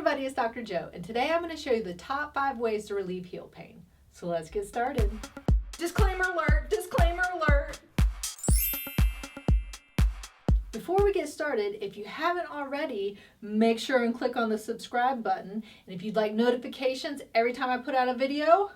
everybody, it's Dr. Jo, and today I'm going to show you the top 5 ways to relieve heel pain. So let's get started. Disclaimer alert, disclaimer alert. Before we get started, if you haven't already, make sure and click on the subscribe button. And if you'd like notifications every time I put out a video,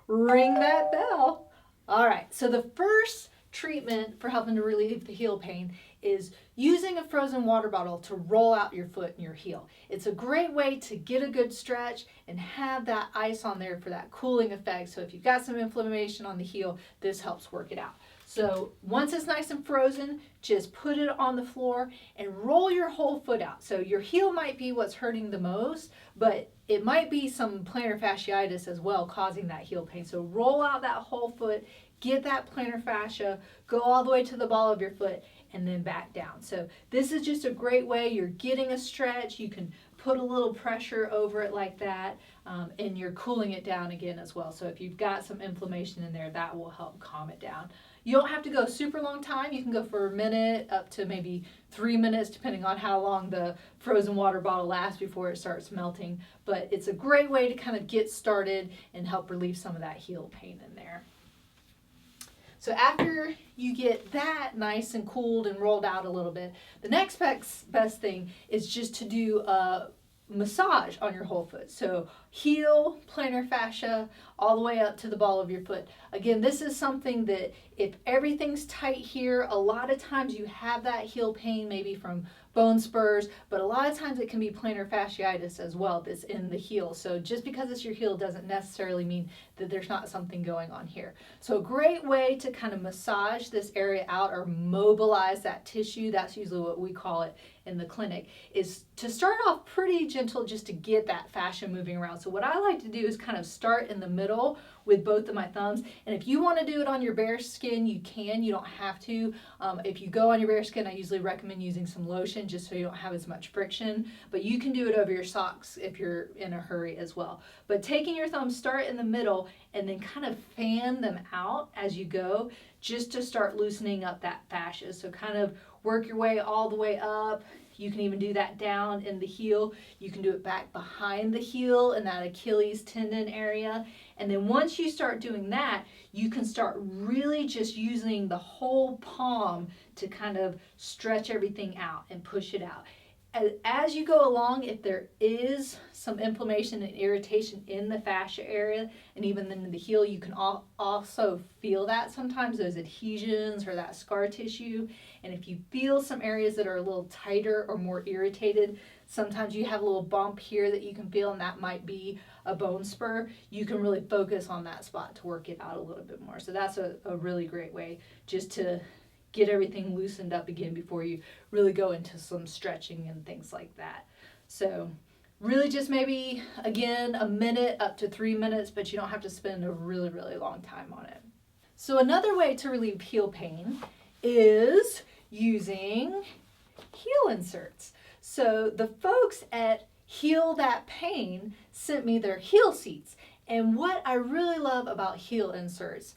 ring that bell. All right, so the first treatment for helping to relieve the heel pain is using a frozen water bottle to roll out your foot and your heel. It's a great way to get a good stretch and have that ice on there for that cooling effect. So if you've got some inflammation on the heel, this helps work it out. So once it's nice and frozen, just put it on the floor and roll your whole foot out. So your heel might be what's hurting the most, but it might be some plantar fasciitis as well causing that heel pain. So roll out that whole foot, get that plantar fascia, go all the way to the ball of your foot, and then back down. So this is just a great way. You're getting a stretch. You can put a little pressure over it like that, and you're cooling it down again as well. So if you've got some inflammation in there, that will help calm it down. You don't have to go super long time. You can go for a minute up to maybe 3 minutes, depending on how long the frozen water bottle lasts before it starts melting. But it's a great way to kind of get started and help relieve some of that heel pain in there. So after you get that nice and cooled and rolled out a little bit, the next best thing is just to do a massage on your whole foot. So heel, plantar fascia, all the way up to the ball of your foot. Again, this is something that if everything's tight here, a lot of times you have that heel pain maybe from bone spurs, but a lot of times it can be plantar fasciitis as well that's in the heel. So just because it's your heel doesn't necessarily mean that there's not something going on here. So a great way to kind of massage this area out or mobilize that tissue, that's usually what we call it in the clinic, is to start off pretty gentle just to get that fascia moving around. So what I like to do is kind of start in the middle with both of my thumbs, and if you want to do it on your bare skin, you can. You don't have to. If you go on your bare skin, I usually recommend using some lotion just so you don't have as much friction, but you can do it over your socks if you're in a hurry as well. But taking your thumbs, start in the middle and then kind of fan them out as you go just to start loosening up that fascia. So kind of work your way all the way up. You can even do that down in the heel. You can do it back behind the heel in that Achilles tendon area. And then once you start doing that, you can start really just using the whole palm to kind of stretch everything out and push it out. As you go along, if there is some inflammation and irritation in the fascia area and even in the heel, you can also feel that sometimes, those adhesions or that scar tissue. And if you feel some areas that are a little tighter or more irritated, sometimes you have a little bump here that you can feel, and that might be a bone spur. You can really focus on that spot to work it out a little bit more. So that's a really great way just to get everything loosened up again before you really go into some stretching and things like that. So really just maybe, again, a minute up to 3 minutes, but you don't have to spend a really, really long time on it. So another way to relieve heel pain is using heel inserts. So the folks at Heal That Pain sent me their heel seats. And what I really love about heel inserts,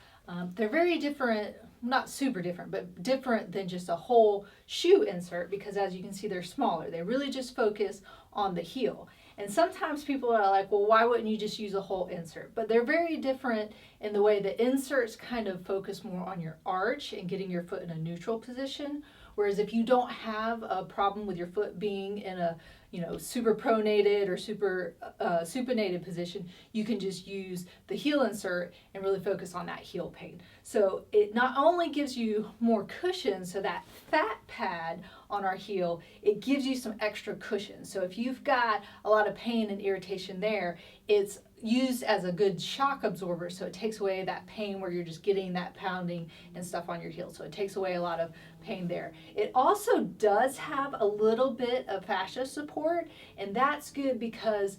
they're very different, not super different, but different than just a whole shoe insert, because as you can see, they're smaller. They really just focus on the heel. And sometimes people are like, well, why wouldn't you just use a whole insert? But they're very different in the way that inserts kind of focus more on your arch and getting your foot in a neutral position. Whereas if you don't have a problem with your foot being in a super pronated or super supinated position, you can just use the heel insert and really focus on that heel pain. So it not only gives you more cushion, so that fat pad on our heel, it gives you some extra cushion. So if you've got a lot of pain and irritation there, it's used as a good shock absorber, so it takes away that pain where you're just getting that pounding and stuff on your heel. So it takes away a lot of pain there. It also does have a little bit of fascia support, and that's good because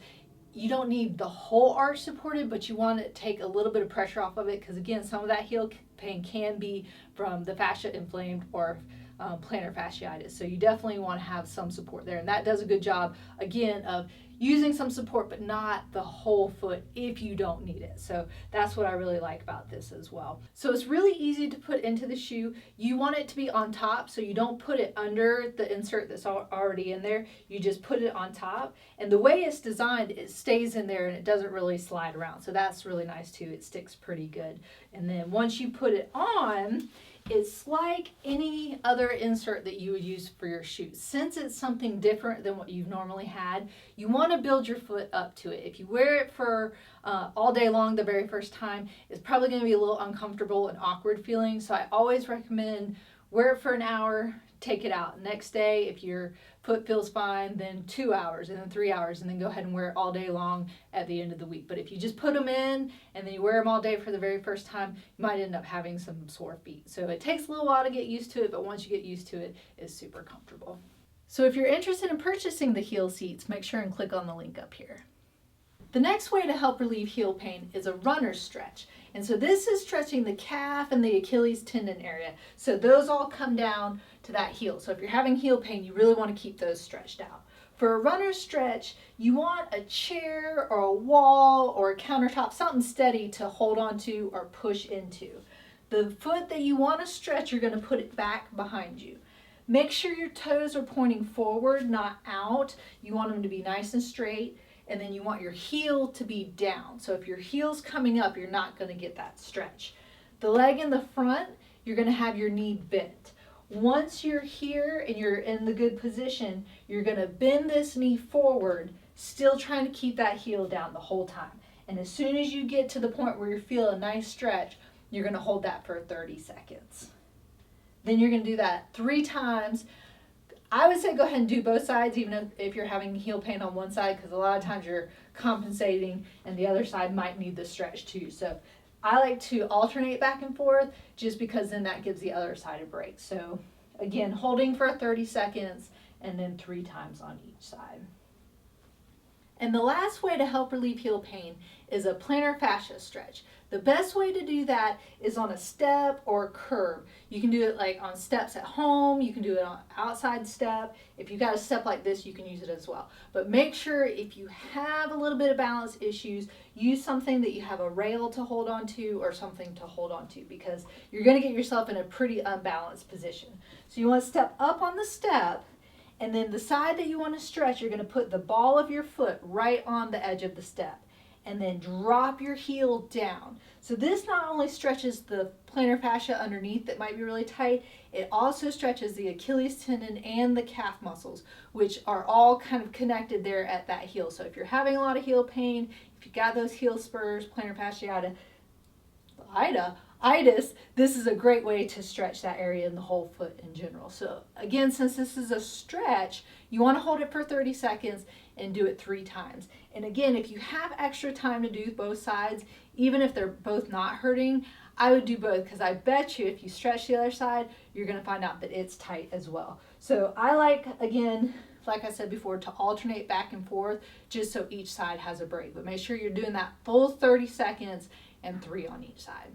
you don't need the whole arch supported, but you want to take a little bit of pressure off of it, because again, some of that heel pain can be from the fascia inflamed or plantar fasciitis. So you definitely want to have some support there. And that does a good job, again, of using some support, but not the whole foot if you don't need it. So that's what I really like about this as well. So it's really easy to put into the shoe. You want it to be on top, so you don't put it under the insert that's already in there. You just put it on top. And the way it's designed, it stays in there and it doesn't really slide around. So that's really nice too. It sticks pretty good. And then once you put it on, it's like any other insert that you would use for your shoes. Since it's something different than what you've normally had, you want to build your foot up to it. If you wear it for all day long the very first time, it's probably going to be a little uncomfortable and awkward feeling. So I always recommend wear it for an hour, take it out. Next day, if your foot feels fine, then 2 hours and then 3 hours, and then go ahead and wear it all day long at the end of the week. But if you just put them in and then you wear them all day for the very first time, you might end up having some sore feet. So it takes a little while to get used to it, but once you get used to it, it's super comfortable. So if you're interested in purchasing the heel seats, make sure and click on the link up here. The next way to help relieve heel pain is a runner's stretch. And so this is stretching the calf and the Achilles tendon area. So those all come down to that heel. So if you're having heel pain, you really want to keep those stretched out. For a runner's stretch, you want a chair or a wall or a countertop, something steady to hold on to or push into. The foot that you want to stretch, you're going to put it back behind you. Make sure your toes are pointing forward, not out. You want them to be nice and straight. And then you want your heel to be down. So if your heel's coming up, you're not going to get that stretch. The leg in the front, you're going to have your knee bent. Once you're here and you're in the good position, you're going to bend this knee forward, still trying to keep that heel down the whole time. And as soon as you get to the point where you feel a nice stretch, you're going to hold that for 30 seconds. Then you're going to do that 3 times. I would say go ahead and do both sides, even if you're having heel pain on one side, because a lot of times you're compensating and the other side might need the stretch too. So I like to alternate back and forth just because then that gives the other side a break. So again, holding for 30 seconds and then 3 times on each side. And the last way to help relieve heel pain is a plantar fascia stretch. The best way to do that is on a step or a curb. You can do it like on steps at home, you can do it on outside step. If you've got a step like this, you can use it as well. But make sure if you have a little bit of balance issues, use something that you have a rail to hold on to or something to hold on to, because you're going to get yourself in a pretty unbalanced position. So you want to step up on the step, and then the side that you want to stretch, you're going to put the ball of your foot right on the edge of the step. And then drop your heel down. So this not only stretches the plantar fascia underneath that might be really tight, it also stretches the Achilles tendon and the calf muscles, which are all kind of connected there at that heel. So if you're having a lot of heel pain, if you've got those heel spurs, plantar fasciitis, this is a great way to stretch that area in the whole foot in general. So again, since this is a stretch, you want to hold it for 30 seconds and do it 3 times. And again, if you have extra time to do both sides, even if they're both not hurting, I would do both, because I bet you if you stretch the other side, you're going to find out that it's tight as well. So I like, again, like I said before, to alternate back and forth just so each side has a break. But make sure you're doing that full 30 seconds and 3 on each side.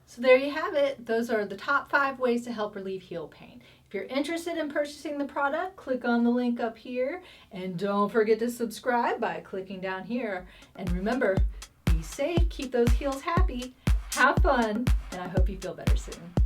So there you have it. Those are the top 5 ways to help relieve heel pain. If you're interested in purchasing the product, click on the link up here, and don't forget to subscribe by clicking down here. And remember, be safe, keep those heels happy, have fun, and I hope you feel better soon.